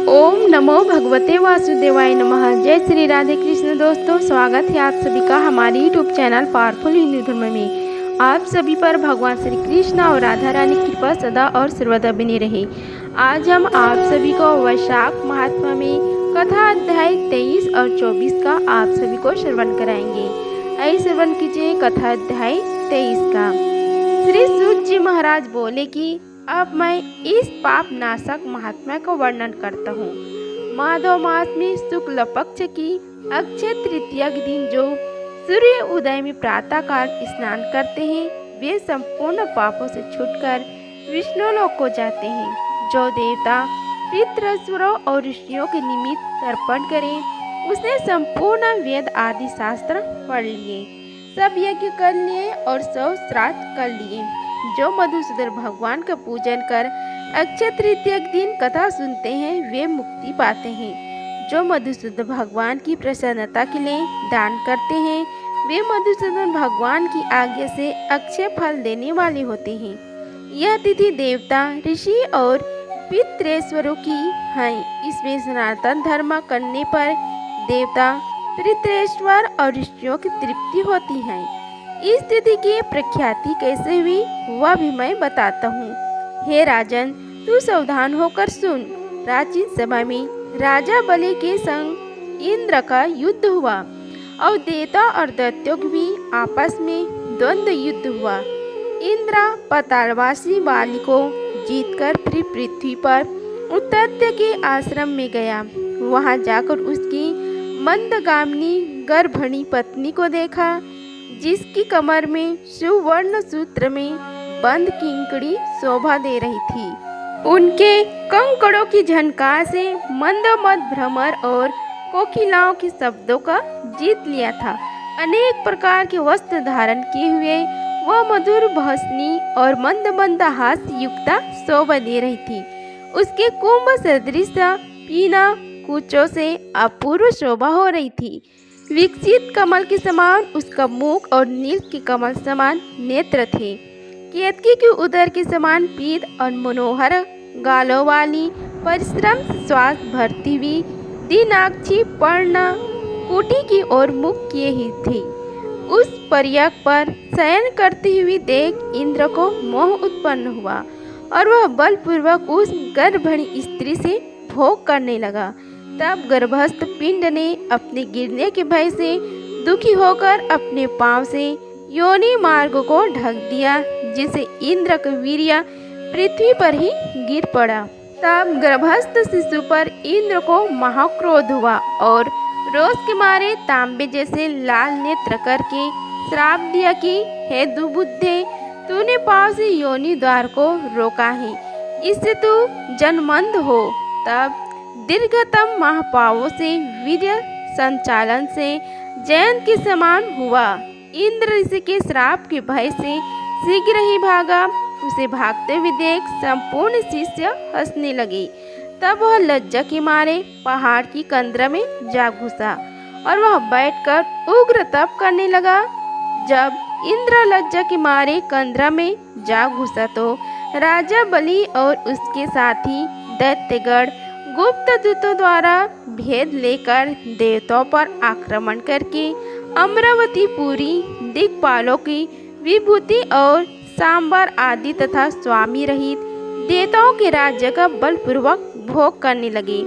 ओम नमो भगवते वासुदेवाय नमः। जय श्री राधे कृष्ण। दोस्तों, स्वागत है आप सभी का हमारे यूट्यूब चैनल पावरफुल हिंदू धर्म में। आप सभी पर भगवान श्री कृष्ण और राधा रानी की कृपा सदा और सर्वदा बनी रहे। आज हम आप सभी को वैशाख महात्मा में कथा अध्याय 23 और 24 का आप सभी को श्रवण कराएंगे। आइए श्रवण कीजिए कथा अध्याय 23 का। श्री सूत जी महाराज बोले कि अब मैं इस पाप नाशक महात्मा का वर्णन करता हूँ। माधव मास में शुक्ल पक्ष की अक्षय तृतीया के दिन जो सूर्य उदय में प्रातःकाल स्नान करते हैं, वे संपूर्ण पापों से छूटकर विष्णु लोक को जाते हैं। जो देवता पितृसुरों और ऋषियों के निमित्त तर्पण करें, उसने संपूर्ण वेद आदि शास्त्र पढ़ लिए, सब यज्ञ कर लिए और सब श्राद्ध कर लिए। जो मधुसूदन भगवान का पूजन कर अक्षय तृतीया के दिन कथा सुनते हैं, वे मुक्ति पाते हैं। जो मधुसूदन भगवान की प्रसन्नता के लिए दान करते हैं, वे मधुसूदन भगवान की आज्ञा से अक्षय फल देने वाले होते हैं। यह तिथि देवता, ऋषि और पितृेश्वरों की है। इसमें सनातन धर्म करने पर देवता, पितृेश्वर और ऋषियों की तृप्ति होती है। इस तिथि की प्रख्याति कैसे हुई वह भी मैं बताता हूँ। हे राजन, तू सावधान होकर सुन। प्राचीन समय में राजा बलि के संग इंद्र का युद्ध हुआ और देवता और दैत्यों के भी आपस में द्वंद्व युद्ध हुआ। इंद्र पातालवासी बाली को जीतकर फिर पृथ्वी पर उत्तत्य के आश्रम में गया। वहां जाकर उसकी मंदगामिनी गर्भणी पत्नी को देखा, जिसकी कमर में सुवर्ण सूत्र में बंद किंकड़ी शोभा दे रही थी। उनके कंकड़ों की झनकार से मंदमद भ्रमर और कोकिलाओं के शब्दों का जीत लिया था। अनेक प्रकार के वस्त्र धारण किए हुए वह मधुर भसनी और मंद मंद हास्य युक्ता शोभा दे रही थी। उसके कुंभ सदृश पीना कूचों से अपूर्व शोभा हो रही थी। विकसित कमल के समान उसका मुख और नील के कमल समान नेत्र थे। केतकी के उदर के समान पीत और मनोहर गालों वाली परिश्रम से श्वास भरती हुई दीनाक्षी पर्ण कुटी की ओर मुख किए ही थी। उस पर्यक पर शयन करती हुई देख इंद्र को मोह उत्पन्न हुआ और वह बलपूर्वक उस गर्भणी स्त्री से भोग करने लगा। तब गर्भस्थ पिंड ने अपने गिरने के भय से दुखी होकर अपने पांव से योनि मार्ग को ढक दिया, जिससे इंद्र का वीर्य पृथ्वी पर ही गिर पड़ा। तब गर्भस्थ शिशु पर इंद्र को महाक्रोध हुआ और रोष के मारे तांबे जैसे लाल नेत्र करके श्राप दिया कि हे दुर्बुद्धे, तूने पांव से योनि द्वार को रोका है, इससे तू जन्मंध हो। तब दीर्घतम महापावों से वीर्य संचालन से जयंत के समान हुआ। इंद्र ऋषि के श्राप के भय से शीघ्र ही भागा। उसे भागते हुए देख संपूर्ण शिष्य हंसने लगे। तब वह लज्जा के मारे पहाड़ की कंदरा में जा घुसा और वह बैठकर उग्र तप करने लगा। जब इंद्र लज्जा के मारे कंदरा में जा घुसा तो राजा बलि और उसके साथी दैत्यगण गुप्त दूतों द्वारा भेद लेकर देवताओं पर आक्रमण करके अमरावतीपुरी दिक्पालों की विभूति और सांबर आदि तथा स्वामी रहित देवताओं के राज्य का बलपूर्वक भोग करने लगे।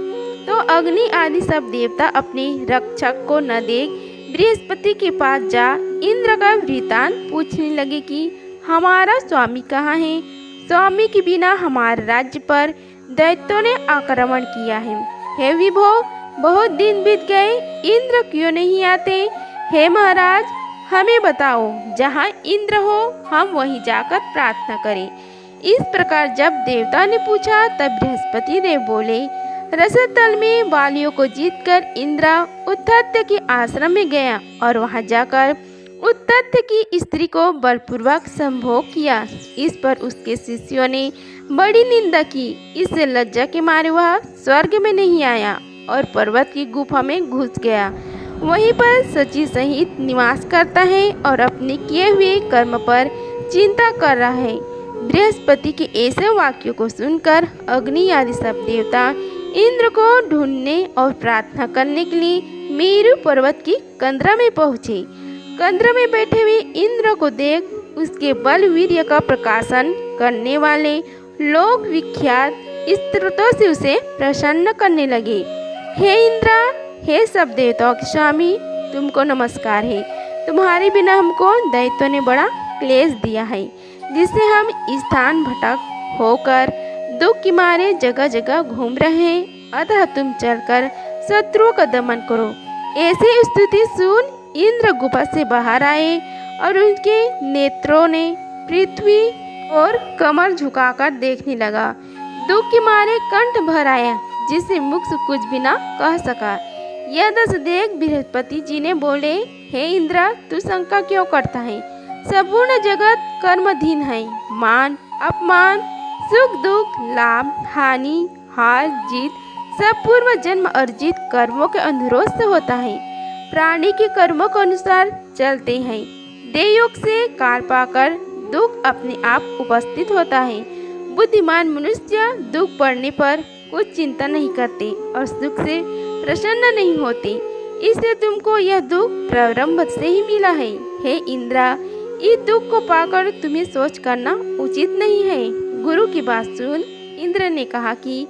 तो अग्नि आदि सब देवता अपने रक्षक को न देख बृहस्पति के पास जा इंद्र का वृतांत पूछने लगे कि हमारा स्वामी कहाँ है। स्वामी के बिना हमारे राज्य पर दैत्यों ने आक्रमण किया है। हे विभो, बहुत दिन बीत गए, इंद्र क्यों नहीं आते। हे महाराज, हमें बताओ, जहाँ इंद्र हो हम वहीं जाकर प्रार्थना करें। इस प्रकार जब देवता ने पूछा तब बृहस्पति देव बोले, रसतल में बालियों को जीतकर इंद्र उत्तत्य के आश्रम में गया और वहां जाकर उत्तत्य की स्त्री को बलपूर्वक संभोग किया। इस पर उसके शिष्यों ने बड़ी निंदा की। इससे लज्जा के मारे वह स्वर्ग में नहीं आया और पर्वत की गुफा में घुस गया। वहीं पर सची सहित निवास करता है और अपने किए हुए कर्म पर चिंता कर रहा है। बृहस्पति के ऐसे वाक्यों को सुनकर अग्नि आदि सब देवता इंद्र को ढूंढने और प्रार्थना करने के लिए मेरु पर्वत की कंदरा में पहुँचे। कंदरा में बैठे हुए इंद्र को देख उसके बल वीर्य का प्रकाशन करने वाले लोग विख्यात स्त्रोतों से उसे प्रसन्न करने लगे। हे इंद्र, हे सब देवताओं के स्वामी, तुमको नमस्कार है। तुम्हारे बिना हमको दैत्यों ने बड़ा क्लेश दिया है, जिससे हम स्थान भटक होकर दुख के मारे जगह जगह घूम रहे हैं। अतः तुम चलकर शत्रुओं का दमन करो। ऐसी स्तुति सुन इंद्र गुफा से बाहर आए और उनके नेत्रों ने पृथ्वी और कमर झुकाकर देखने लगा। दुख के मारे कंठ भर आया, जिससे मुख से कुछ भी न कह सका। यह दस देख बृहस्पति जी ने बोले, हे इंद्र, तू शंका क्यों करता है? संपूर्ण जगत कर्माधीन है। मान अपमान, सुख दुख, लाभ हानि, हार जीत सब पूर्व जन्म अर्जित कर्मों के अनुरोध से होता है। प्राणी के कर्मों के अनुसार चलते हैं। देवयोग से काल पाकर दुख अपने आप उपस्थित होता है। बुद्धिमान मनुष्य दुख पड़ने पर कुछ चिंता नहीं करते और सुख से प्रसन्न नहीं होते। इसलिए तुमको यह दुख प्रारंभ से ही मिला है। हे इंद्र, इस दुख को पाकर तुम्हें सोच करना उचित नहीं है। गुरु की बात सुन इंद्र ने कहा कि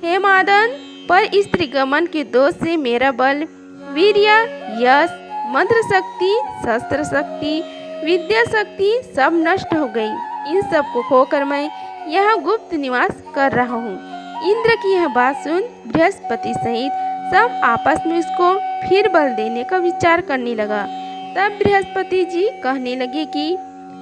हे मादन, पर स्त्री गमन के दोष से मेरा बल, वीर्य, यश, मंत्र शक्ति, शस्त्र शक्ति, विद्या शक्ति सब नष्ट हो गई। इन सब को खोकर मैं यहाँ गुप्त निवास कर रहा हूँ। इंद्र की यह बात सुन बृहस्पति सहित सब आपस में उसको फिर बल देने का विचार करने लगा। तब बृहस्पति जी कहने लगे कि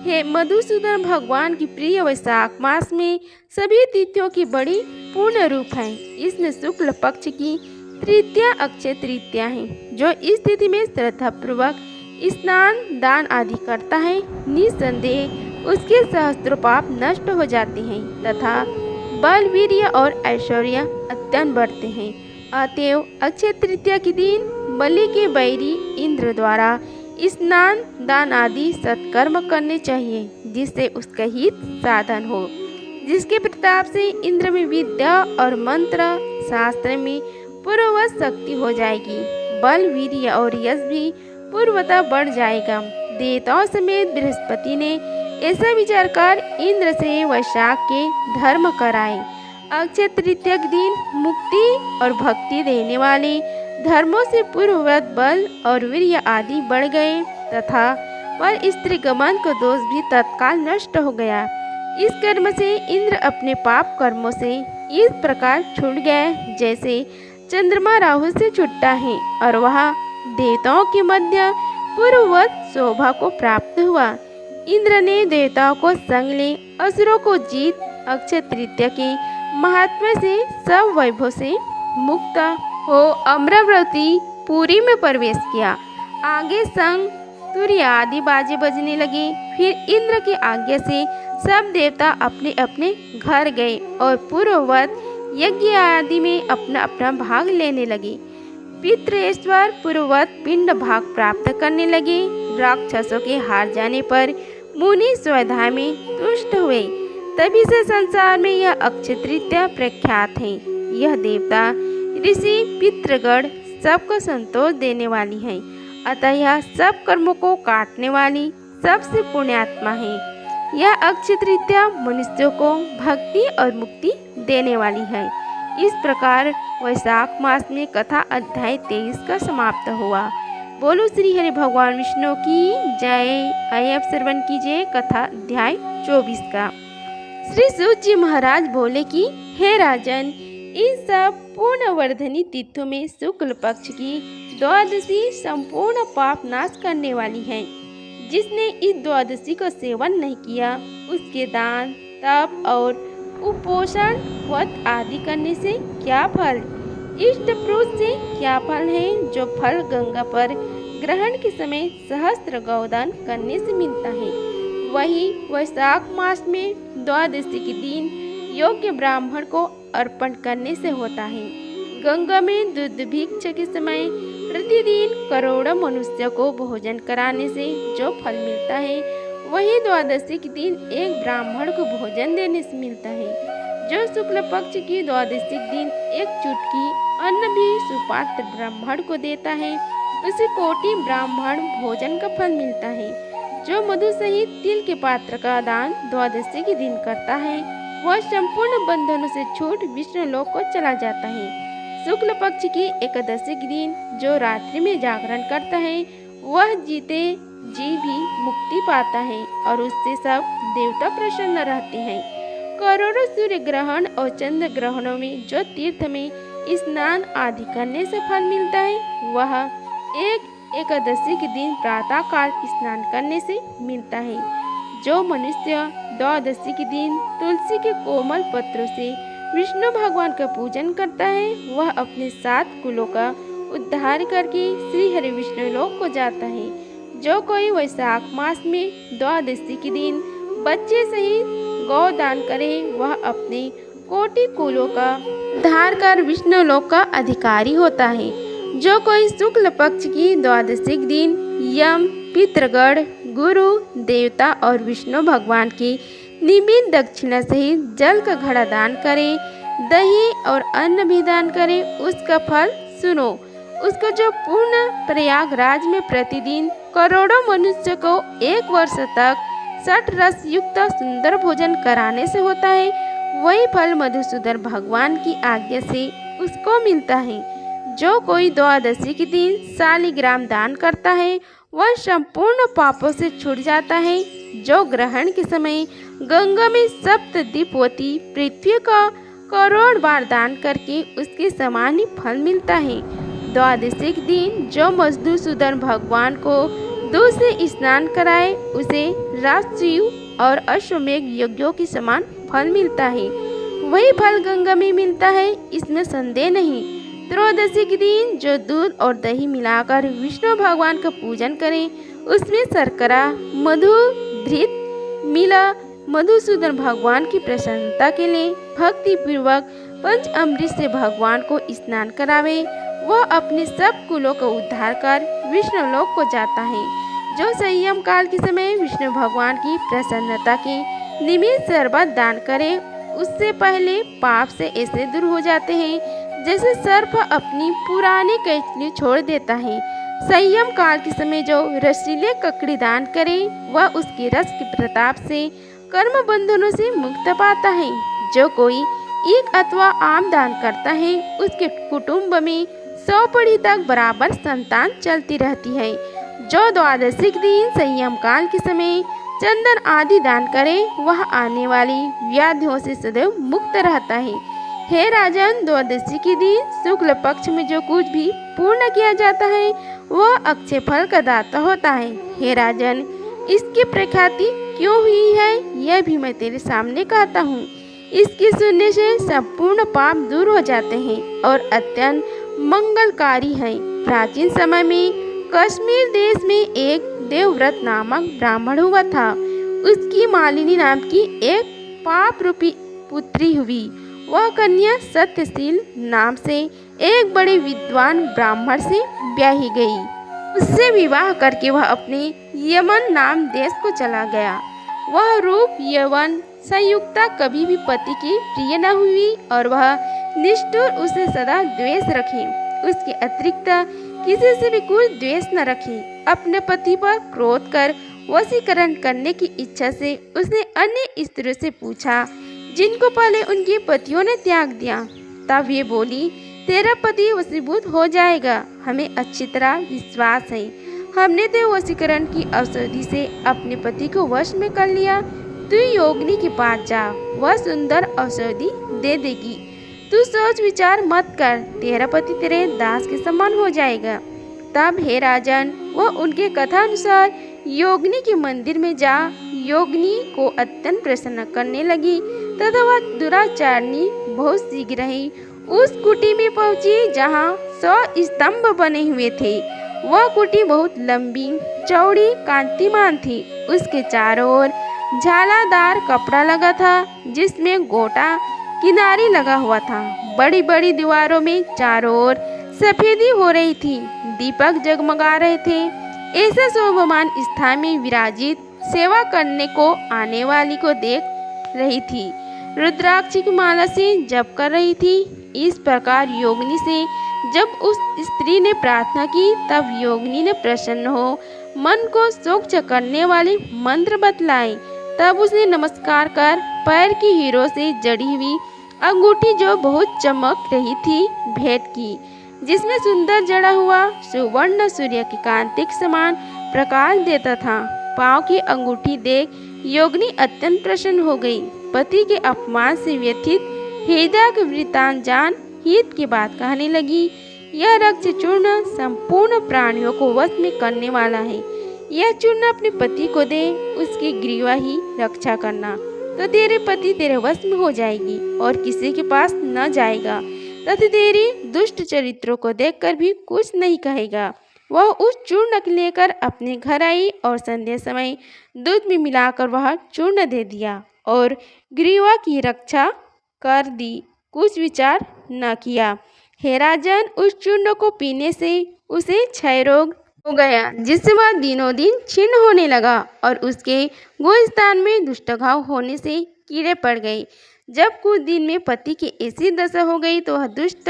हे मधुसूदन, भगवान की प्रिय वैशाख मास में सभी तिथियों की बड़ी पूर्ण रूप है। इसमें शुक्ल पक्ष की तृतीया अक्षय तृतीया है। जो इस तिथि में श्रद्धा पूर्वक स्नान दान आदि करता है, निसंदेह उसके सहस्त्रों पाप नष्ट हो जाते हैं तथा बल, वीर्य और ऐश्वर्य अत्यंत बढ़ते हैं। अतएव अक्षय तृतीया के दिन बलि के बैरी इंद्र द्वारा स्नान दान आदि सत्कर्म करने चाहिए, जिससे उसका हित साधन हो, जिसके प्रताप से इंद्र में विद्या और मंत्र शास्त्र में पूर्ववत शक्ति हो जाएगी। बल, वीर्य और यश भी पूर्वतः बढ़ जाएगा। देवताओं समेत बृहस्पति ने ऐसा विचार कर इंद्र से वैशाख के धर्म कराए। अक्षय तृतीया के दिन मुक्ति और भक्ति देने वाले धर्मों से पूर्ववत बल और वीर्य आदि बढ़ गए तथा पर स्त्री गमन का दोष भी तत्काल नष्ट हो गया। इस कर्म से इंद्र अपने पाप कर्मों से इस प्रकार छूट गए जैसे चंद्रमा राहु से छूटता है और वह देवताओं के मध्य पूर्ववत शोभा को प्राप्त हुआ। इंद्र ने देवताओं को संग ले असुरों को जीत अक्षय तृतीया के महात्म्य से सब वैभव से मुक्त हो अमरावती पुरी में प्रवेश किया। आगे संग तुरी आदि बाजे बजने लगे। फिर इंद्र की आज्ञा से सब देवता अपने अपने घर गए और पूर्ववत यज्ञ आदि में अपना अपना भाग लेने लगे। पितृश्वर पूर्ववत पिंड भाग प्राप्त करने लगे। राक्षसों के हार जाने पर मुनि स्वाध्याय में तुष्ट हुए। तभी से संसार में यह अक्षय तृतीया प्रख्यात है। यह देवता ऋषि पितृगण सबको संतोष देने वाली है। अतः यह सब कर्मों को काटने वाली सबसे पुण्यात्मा है। यह अक्षय तृतीया मनुष्यों को भक्ति और मुक्ति देने वाली है। इस प्रकार वैशाख मास में कथा अध्याय 23 का समाप्त हुआ। बोलो श्री हरि भगवान विष्णु की जय। आइए अब श्रवण कीजिए कथा अध्याय 24 का। श्री सूत जी महाराज बोले कि हे राजन, इन सब पूर्णवर्धनी तिथियों में शुक्ल पक्ष की द्वादशी संपूर्ण पाप नाश करने वाली है। जिसने इस द्वादशी का सेवन नहीं किया, उसके दान तप और उपोषण व्रत आदि करने से क्या फल, इष्ट पुरुष से क्या फल है, जो फल गंगा पर ग्रहण के समय सहस्त्र गौदान करने से मिलता है, वही वैशाख मास में द्वादशी के दिन योग्य ब्राह्मण को अर्पण करने से होता है। गंगा में दूध भिक्षा के समय प्रतिदिन करोड़ों मनुष्य को भोजन कराने से जो फल मिलता है, वही द्वादशी के दिन एक ब्राह्मण को भोजन देने से मिलता है। जो शुक्ल पक्ष की द्वादशी दिन एक चुटकी अन्न भी सुपात्र ब्राह्मण को देता है, उसे कोटि ब्राह्मण भोजन का फल मिलता है। जो मधु सहित तिल के पात्र का दान द्वादशी के दिन करता है, वह संपूर्ण बंधनों से छूट विष्णु लोक को चला जाता है। शुक्ल पक्ष की एकादशी के दिन जो रात्रि में जागरण करता है, वह जीते जी भी मुक्ति पाता है और उससे सब देवता प्रसन्न रहते हैं। करोड़ों सूर्य ग्रहण और चंद्र ग्रहणों में जो तीर्थ में स्नान आदि करने से फल मिलता है, वह एक एकादशी के दिन प्रातः काल स्नान करने से मिलता है। जो मनुष्य द्वादशी के दिन तुलसी के कोमल पत्रों से विष्णु भगवान का पूजन करता है, वह अपने 7 कुलों का उद्धार करके श्री हरि विष्णु लोक को जाता है। जो कोई वैशाख मास में द्वादशी के दिन बच्चे सहित गौदान करे, वह अपने कोटि कुलों का उद्धार कर विष्णु लोक का अधिकारी होता है। जो कोई शुक्ल पक्ष की द्वादशी के दिन यम, पितृगण, गुरु, देवता और विष्णु भगवान की निमित्त दक्षिणा सहित जल का घड़ा दान करे, दही और अन्न भी दान करे, उसका फल सुनो। उसको जो पूर्ण प्रयागराज में प्रतिदिन करोड़ों मनुष्य को 1 वर्ष तक 60 रस युक्त सुंदर भोजन कराने से होता है, वही फल मधुसूदन भगवान की आज्ञा से उसको मिलता है। जो कोई द्वादशी के दिन शालिग्राम दान करता है, वह संपूर्ण पापों से छूट जाता है। जो ग्रहण के समय गंगा में सप्तद्वीपवती पृथ्वी का करोड़ बार दान करके उसके समान ही फल मिलता है। द्वादशी के दिन जो मधुसूदन भगवान को दूध से स्नान कराए, उसे राजसूय और अश्वमेघ यज्ञों के समान फल मिलता है। वही फल गंगा में मिलता है, इसमें संदेह नहीं। त्रयोदशी के दिन जो दूध और दही मिलाकर विष्णु भगवान का पूजन करें, उसमें शर्करा, मधु, घृत मिला मधुसूदन भगवान की प्रसन्नता के लिए भक्ति पूर्वक पंचामृत से भगवान को स्नान करावे, वह अपने सब कुलों का उद्धार कर विष्णु लोक को जाता है। जो संयम काल के समय विष्णु भगवान की प्रसन्नता के निमित्त शरबत दान करे, उससे पहले पाप से ऐसे दूर हो जाते हैं जैसे सर्प अपनी पुरानी कैचली छोड़ देता है। संयम काल के समय जो रसीले ककड़ी दान करे, वह उसके रस के प्रताप से कर्म बंधनों से मुक्त पाता है। जो कोई ईख अथवा आम दान करता है, उसके कुटुंब में 100 पीढ़ी तक बराबर संतान चलती रहती है। जो द्वादशी के दिन संयम काल के समय चंदन आदि दान करे, वह आने वाली व्याधियों से सदैव मुक्त रहता है। हे राजन, द्वादशी के दिन शुक्ल पक्ष में जो कुछ भी पूर्ण किया जाता है, वह अक्षय फल का दाता होता है। हे राजन, इसकी प्रख्याति क्यों हुई है, यह भी मैं तेरे सामने कहता हूँ। इसके सुनने से संपूर्ण पाप दूर हो जाते हैं और अत्यंत मंगलकारी है। प्राचीन समय में कश्मीर देश में एक देवव्रत नामक ब्राह्मण हुआ था। उसकी मालिनी नाम की एक पाप रूपी पुत्री हुई। वह कन्या सत्यशील नाम से एक बड़े विद्वान ब्राह्मण से ब्याही गई। उससे विवाह करके वह अपने यमन नाम देश को चला गया। वह रूप यौवन संयुक्ता कभी भी पति की प्रिय न हुई और वह निष्ठुर उसे सदा द्वेष रखे। उसके अतिरिक्त किसी से भी कुछ द्वेष न रखे। अपने पति पर क्रोध कर वशीकरण करने की इच्छा से उसने अन्य स्त्रियों से पूछा, जिनको पहले उनके पतियों ने त्याग दिया। तब ये बोली, तेरा पति वशीभूत हो जाएगा, हमें अच्छी तरह विश्वास है। हमने तो वशीकरण की औषधि से अपने पति को वश में कर लिया। तू योगिनी के पास जा, वह सुंदर औषधि दे देगी। तू सोच विचार मत कर, तेरा पति तेरे दास के समान हो जाएगा। तब हे राजन, वह उनके कथा अनुसार योगिनी के मंदिर में जा योगिनी को अत्यंत प्रसन्न करने लगी तथा वह दुराचारणी बहुत शीघ्र ही उस कुटी में पहुंची जहां 100 स्तंभ बने हुए थे। वह कुटी बहुत लंबी चौड़ी कांतिमान थी। उसके चारों ओर झालादार कपड़ा लगा था, जिसमें गोटा किनारी लगा हुआ था। बड़ी बड़ी दीवारों में चारों ओर सफेदी हो रही थी, दीपक जगमगा रहे थे। ऐसे शोभमान स्थान में विराजित सेवा करने को आने वाली को देख रही थी। रुद्राक्ष की माला से जप कर रही थी। इस प्रकार योगिनी से जब उस स्त्री ने प्रार्थना की, तब योगिनी ने प्रसन्न हो मन को स्वच्छ करने वाले मंत्र बतलाए। तब उसने नमस्कार कर पैर की हीरों से जड़ी हुई अंगूठी, जो बहुत चमक रही थी, भेंट की, जिसमें सुंदर जड़ा हुआ सुवर्ण सूर्य की कांति के समान प्रकाश देता था। पाँव की अंगूठी देख योगिनी अत्यंत प्रसन्न हो गई। पति के अपमान से व्यथित हृदय के वृत्तांत जान हित की बात कहने लगी। यह रक्त चूर्ण संपूर्ण प्राणियों को वश में करने वाला है। यह चूर्ण अपने पति को दे, उसकी ग्रीवा ही रक्षा करना, तो तेरे पति तेरे वश में हो जाएगी और किसी के पास न जाएगा तथा तेरी दुष्ट चरित्रों को देखकर भी कुछ नहीं कहेगा। वह उस चूर्ण को लेकर अपने घर आई और संध्या समय दूध में मिलाकर वह चूर्ण दे दिया और ग्रीवा की रक्षा कर दी। कुछ विचार न किया। हे राजन, उस चूर्ण को पीने से उसे क्षय रोग हो गया, जिससे वह दिनों दिन क्षीण होने लगा और उसके गोस्थान में दुष्टघाव होने से कीड़े पड़ गए। जब कुछ दिन में पति की ऐसी दशा हो गई तो वह दुष्ट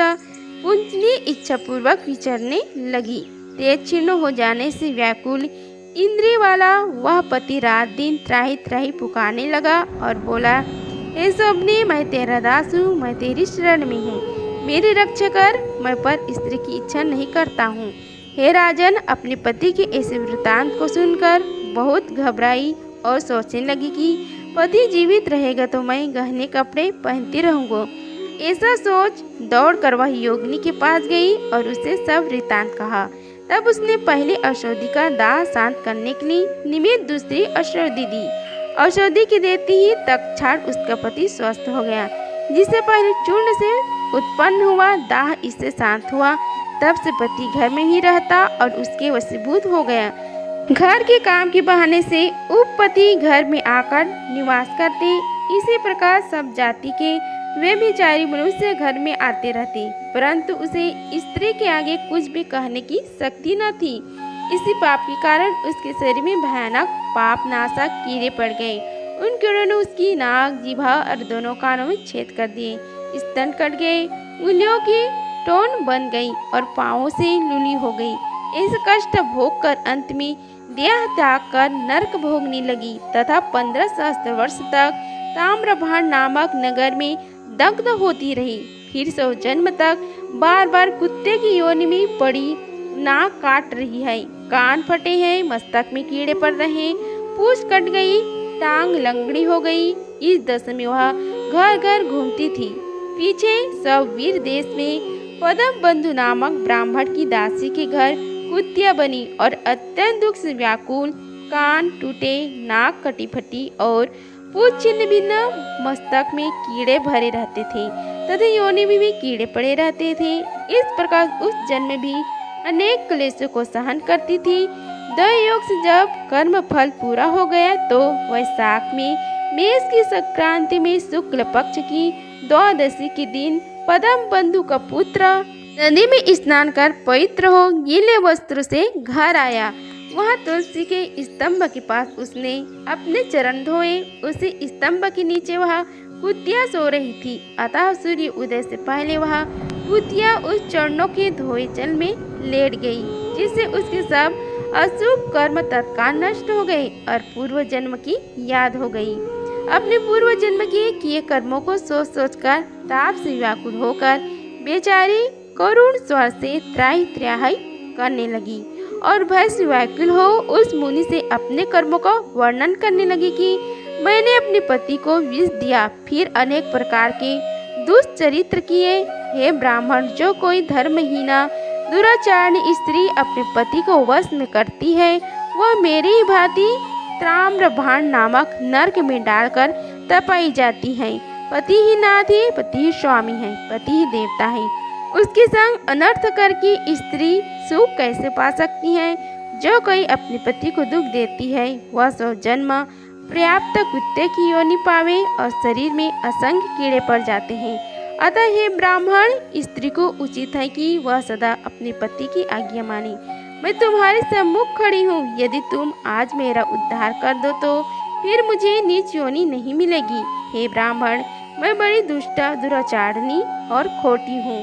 पुंजनी इच्छा पूर्वक विचरने लगी। तेज क्षीण हो जाने से व्याकुल इंद्रिय वाला वह पति रात दिन त्राही त्राही पुकारने लगा और बोला, हे स्वप्ने, मैं तेरा दास हूँ, मैं तेरी शरण में हूँ, मेरी रक्षा कर, मैं पर स्त्री की इच्छा नहीं करता हूँ। हे राजन, अपने पति के ऐसे वृत्तांत को सुनकर बहुत घबराई और सोचने लगी कि पति जीवित रहेगा तो मैं गहने कपड़े पहनती रहूँगा। ऐसा सोच दौड़कर वह योगिनी के पास गई और उससे सब वृत्तांत कहा। तब उसने पहले औषधि का दाह शांत करने के लिए निमित्त दूसरी औषधि दी। औषधि की देती ही तत्क्षण उसका पति स्वस्थ हो गया। जिससे पहले चूर्ण से उत्पन्न हुआ दाह इससे शांत हुआ। तब से पति घर में ही रहता और उसके वशीभूत हो गया। घर के काम के बहाने से उपपति घर में आकर निवास करते। इसी प्रकार सब जाति के व्यभिचारी मनुष्य घर में आते रहते, परंतु उसे स्त्री के आगे कुछ भी कहने की शक्ति न थी। इसी पाप के कारण उसके शरीर में भयानक पाप नाशक कीड़े पड़ गए। उन कीड़ों ने उसकी नाक, जीभा और दोनों कानों में छेद कर दिए। स्तन कट गए, उंगलियों की टोन बन गई और पाँवों से लूली हो गई। इस कष्ट भोग कर अंत में देह त्याग कर नरक भोगने लगी तथा 15 सहस्त्र वर्ष तक ताम्रभाण नामक नगर में दग्ध होती रही। फिर 100 जन्म तक बार बार कुत्ते की योनि में पड़ी, नाक काट रही है, कान फटे हैं, मस्तक में कीड़े पड़ रहे, पूंछ कट गई, टांग लंगड़ी हो गई। इस दशा में वह घर घर घूमती थी। पीछे सब वीर देश में पद्म बंधु नामक ब्राह्मण की दासी के घर कुतिया बनी और अत्यंत दुख से व्याकुल, कान टूटे, नाक कटी फटी और पूंछ छिन्न भिन्न, मस्तक में कीड़े भरे रहते थे तथा योनि में भी कीड़े पड़े रहते थे। इस प्रकार उस जन्म में भी अनेक क्लेशों को सहन करती थी। दैवयोग से जब कर्म फल पूरा हो गया तो वैशाख में मेष की संक्रांति में शुक्ल पक्ष की द्वादशी के दिन पद्म बंधु का पुत्र नदी में स्नान कर पवित्र हो गीले वस्त्र से घर आया। वहाँ तुलसी के स्तंभ के पास उसने अपने चरण धोए। उसी स्तंभ के नीचे वह कुतिया सो रही थी। अतः सूर्य उदय से पहले वह कुतिया उस चरणों के धोए जल में लेट गई, जिससे उसके सब अशुभ कर्म तत्काल नष्ट हो गए और पूर्व जन्म की याद हो गई। अपने पूर्व जन्म के किए कर्मों को सोच सोचकर ताप से व्याकुल होकर बेचारी करुण स्वर से त्राहि त्राहि करने लगी और भय से व्याकुल हो उस मुनि से अपने कर्मों का वर्णन करने लगी कि मैंने अपने पति को विष दिया, फिर अनेक प्रकार के दुष्चरित्र किए। हे ब्राह्मण, जो कोई धर्महीना दुराचारणी स्त्री अपने पति को वश में करती है, वह मेरी ही भांति ताम्रभाण नामक नरक में डालकर तपाई जाती है। पति ही नाथ है, पति ही स्वामी है, पति ही देवता है। उसके संग अनर्थ करके स्त्री सुख कैसे पा सकती है? जो कोई अपने पति को दुख देती है वह 100 जन्म पर्याप्त कुत्ते की योनि पावे और शरीर में असंख्य कीड़े पड़ जाते हैं। अतः हे ब्राह्मण, स्त्री को उचित है कि वह सदा अपने पति की आज्ञा माने। मैं तुम्हारे सम्मुख खड़ी हूँ। यदि तुम आज मेरा उद्धार कर दो तो फिर मुझे नीच योनि नहीं मिलेगी। हे ब्राह्मण, मैं बड़ी दुष्ट, दुराचारणी और खोटी हूँ।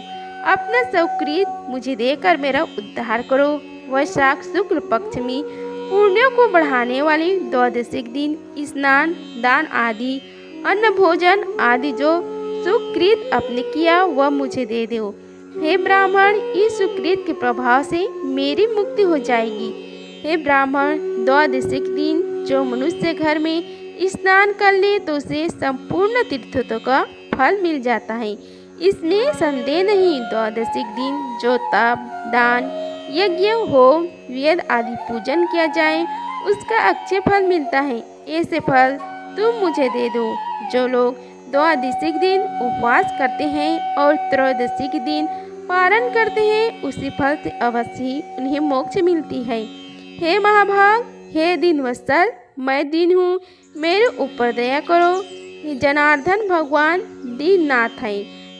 अपना सुकृत मुझे देकर मेरा उद्धार करो। वैशाख शुक्ल पक्ष में पुण्यों को बढ़ाने वाले द्वादशिक दिन स्नान, दान आदि, अन्न भोजन आदि जो सुकृत अपने किया वह मुझे दे दो। हे ब्राह्मण, इस सुकृत के प्रभाव से मेरी मुक्ति हो जाएगी। हे ब्राह्मण, द्वादशिक दिन जो मनुष्य घर में स्नान कर ले तो उसे संपूर्ण तीर्थों का फल मिल जाता है, इसमें संदेह नहीं। द्वादशिक दिन जो तप, दान, यज्ञ, होम, वेद आदि पूजन किया जाए उसका अक्षय फल मिलता है। ऐसे फल तुम मुझे दे दो। जो लोग द्वादशिक दिन उपवास करते हैं और त्रयोदशिक दिन पारण करते हैं उसी फल से अवश्य ही उन्हें मोक्ष मिलती है। हे महाभाग, हे दीनवत्सल, मैं दीन हूँ, मेरे ऊपर दया करो। हे जनार्दन, भगवान दीननाथ है,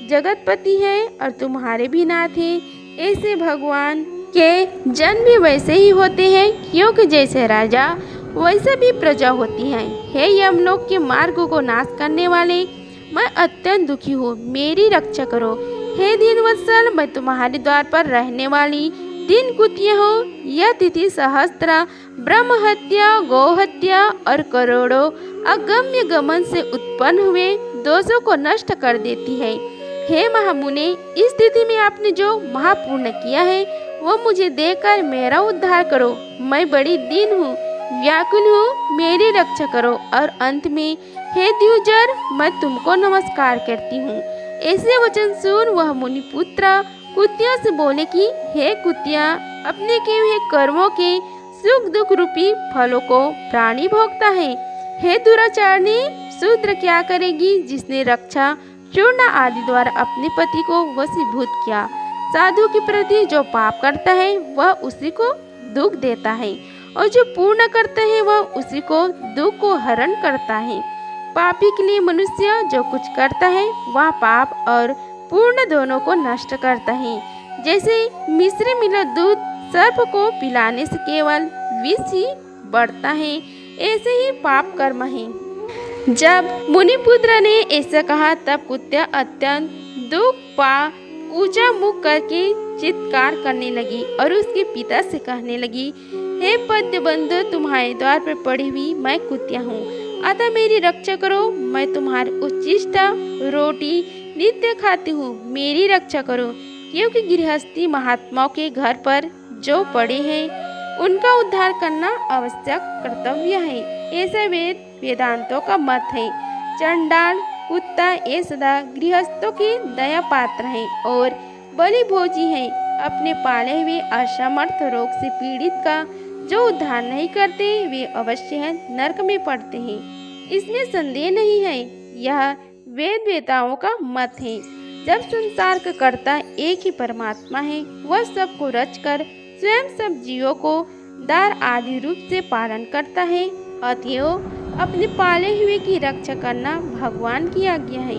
जगतपति है और तुम्हारे भी नाथ हैं। ऐसे भगवान के जन्म भी वैसे ही होते हैं, क्योंकि जैसे राजा वैसे भी प्रजा होती है। हे यमलोक के मार्ग को नाश करने वाले, मैं अत्यंत दुखी हूँ, मेरी रक्षा करो। हे दीनवत्सल, मैं तुम्हारे द्वार पर रहने वाली दिन कुतिया हूँ। यह तिथि सहस्त्र ब्रह्म हत्या, गौ हत्या और करोड़ों अगम्य गमन से उत्पन्न हुए दोषों को नष्ट कर देती है। हे महामुने, इस तिथि में आपने जो महापुण्य किया है वह मुझे देकर मेरा उद्धार करो। मैं बड़ी दीन हूँ, व्याकुल हूँ, मेरी रक्षा करो। और अंत में हे द्विजर, मैं तुमको नमस्कार करती हूँ। ऐसे वचन सुन वह मुनिपुत्र कुतिया से बोले कि हे कुतिया, अपने किए हुए कर्मों के सुख दुख रूपी फलों को प्राणी भोगता है। हे दुराचारणी, शूद्र क्या करेगी जिसने रक्षा, चूर्ण आदि द्वारा अपने पति को वशीभूत किया। साधु के प्रति जो पाप करता है वह उसी को दुख देता है, और जो पूर्ण करता है वह उसी को दुख को हरण करता है। पापी के लिए मनुष्य जो कुछ करता है वह पाप और पूर्ण दोनों को नष्ट करता है। जैसे मिश्री मिला दूध सर्प को पिलाने से केवल विष ही बढ़ता है, ऐसे ही पाप कर्म है। जब मुनिपुत्र ने ऐसा कहा तब कुत्या अत्यंत दुख पा ऊंचा मुख करके चित्कार करने लगी और उसके पिता से कहने लगी, हे पद्य बंधु, तुम्हारे द्वार पर पड़ी हुई मैं कुतिया हूँ, अतः मेरी रक्षा करो। मैं तुम्हारे उच्चिष्ट रोटी नित्य खाती हूँ, मेरी रक्षा करो। क्योंकि गृहस्थी महात्माओं के घर पर जो पड़े हैं उनका उद्धार करना आवश्यक कर्तव्य है, ऐसा वेदांतों का मत है। चंडाल कुत्ता ये सदा गृहस्थों के दया पात्र है और बलि भोजी है। अपने पाले हुए असमर्थ रोग से पीड़ित का जो उद्धार नहीं करते वे अवश्य नरक में पड़ते हैं, इसमें संदेह नहीं है। यह वेद वेताओं का मत है। जब संसार का कर्ता एक ही परमात्मा है, वह सबको रचकर स्वयं सब जीवों को दार आदि रूप से पालन करता है, अतएव अपने पाले हुए की रक्षा करना भगवान की आज्ञा है।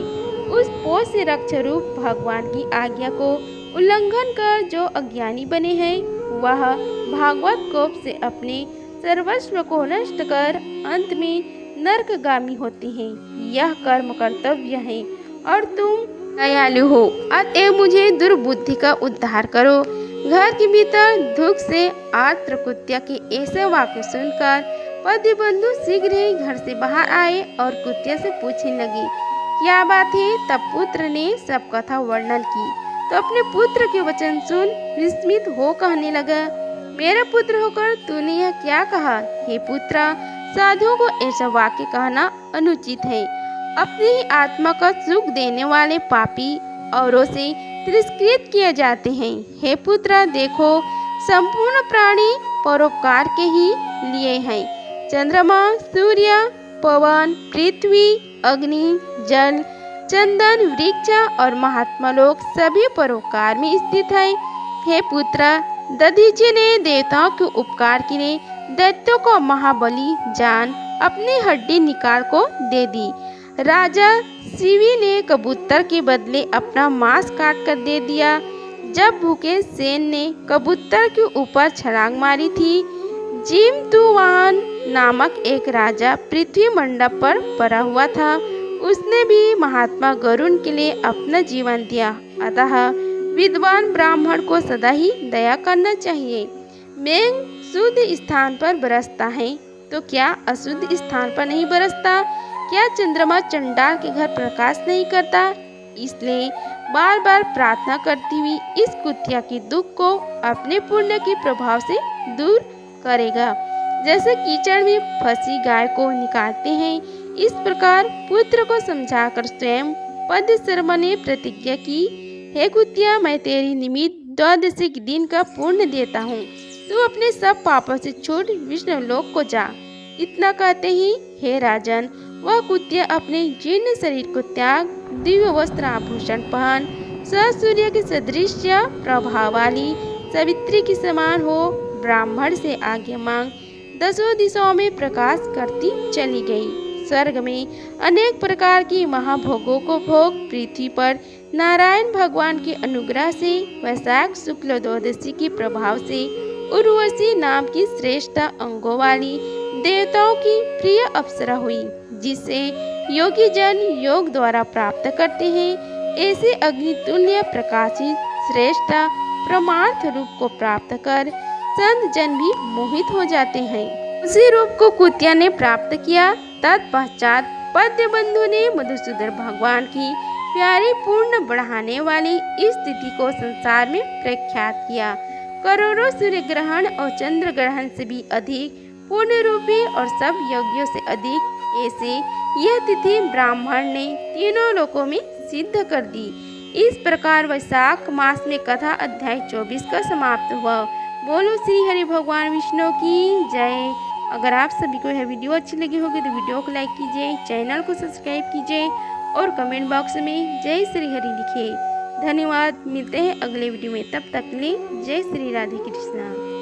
उस पोष से रक्षा रूप भगवान की आज्ञा को उल्लंघन कर जो अज्ञानी बने हैं वह भागवत कोप से अपने सर्वस्व को नष्ट कर अंत में नरकगामी होते हैं। यह कर्म कर्तव्य है और तुम दयालु हो, अतएव मुझे दुर्बुद्धि का उद्धार करो। घर के भीतर दुख से आर्द्र कुत्या के ऐसे वाक्य सुनकर पति बंधु शीघ्र ही घर से बाहर आए और कुत्या से पूछने लगी, क्या बात है? तब पुत्र ने सब कथा वर्णन की तो अपने पुत्र के वचन सुन विस्मित हो कहने लगा, मेरा पुत्र होकर तूने यह क्या कहा? हे पुत्र, साधुओं को ऐसा वाक्य कहना अनुचित है। अपनी ही आत्मा का सुख देने वाले पापी औरों से तिरस्कृत किए जाते हैं। हे पुत्र, देखो संपूर्ण प्राणी परोपकार के ही लिए हैं। चंद्रमा, सूर्य, पवन, पृथ्वी, अग्नि, जल, चंदन, वृक्ष और महात्मा लोग सभी परोपकार में स्थित हैं। हे पुत्र, दधीचि ने देवताओं के उपकार के लिए दैत्यों को महाबली जान अपनी हड्डी निकाल को दे दी। राजा शिवी ने कबूतर के बदले अपना मांस काट कर दे दिया। जब भूखे सेन ने कबूतर के ऊपर छलांग मारी थी, जिमतुवाहन नामक एक राजा पृथ्वी मंडप पर पड़ा हुआ था। उसने भी महात्मा गरुड़ के लिए अपना जीवन दिया। अतः विद्वान ब्राह्मण को सदा ही दया करना चाहिए। मेघ शुद्ध स्थान पर बरसता है तो क्या अशुद्ध स्थान पर नहीं बरसता? क्या चंद्रमा चंडाल के घर प्रकाश नहीं करता? इसलिए बार बार प्रार्थना करती हुई इस कुतिया के दुख को अपने पुण्य के प्रभाव से दूर करेगा। जैसे कीचड़ में फंसी गाय को निकालते हैं, इस प्रकार पुत्र को समझाकर स्वयं पद्म शर्मा ने प्रतिज्ञा की, हे कुतिया, मैं तेरी निमित्त 12 दिन का पुण्य देता हूँ। तू अपने सब पापों से छूट विष्णु लोक को जा। इतना कहते ही हे राजन, वह कुतिया अपने जीर्ण शरीर को त्याग दिव्य वस्त्र आभूषण पहन सूर्य के सदृश प्रभाव वाली सावित्री के समान हो ब्राह्मण से आज्ञा मांग 10 दिशाओं में प्रकाश करती चली गई। स्वर्ग में अनेक प्रकार की महाभोगों को भोग, पृथ्वी पर नारायण भगवान के अनुग्रह से वैशाख शुक्ल 12 के प्रभाव से उर्वशी नाम की श्रेष्ठ अंगों वाली देवताओं की प्रिय अप्सरा हुई, जिसे योगी जन योग द्वारा प्राप्त करते हैं। ऐसे अग्नितुल्य प्रकाशित श्रेष्ठ परमार्थ रूप को प्राप्त कर संत जन भी मोहित हो जाते हैं। उसी रूप को कुतिया ने प्राप्त किया। तत्पश्चात पद्म बंधु ने मधुसूदन भगवान की प्यारी पूर्ण बढ़ाने वाली इस तिथि को संसार में प्रख्यात किया। करोड़ों सूर्य ग्रहण और चंद्र ग्रहण से भी अधिक पुण्य रूपी और सब यज्ञों से अधिक ऐसे यह तिथि ब्राह्मण ने तीनों लोकों में सिद्ध कर दी। इस प्रकार वैशाख मास में कथा अध्याय 24 का समाप्त हुआ। बोलो श्री हरि भगवान विष्णु की जय। अगर आप सभी को यह वीडियो अच्छी लगी होगी तो वीडियो को लाइक कीजिए, चैनल को सब्सक्राइब कीजिए और कमेंट बॉक्स में जय श्री हरि लिखिए। धन्यवाद। मिलते हैं अगले वीडियो में, तब तक के लिए जय श्री राधे कृष्णा।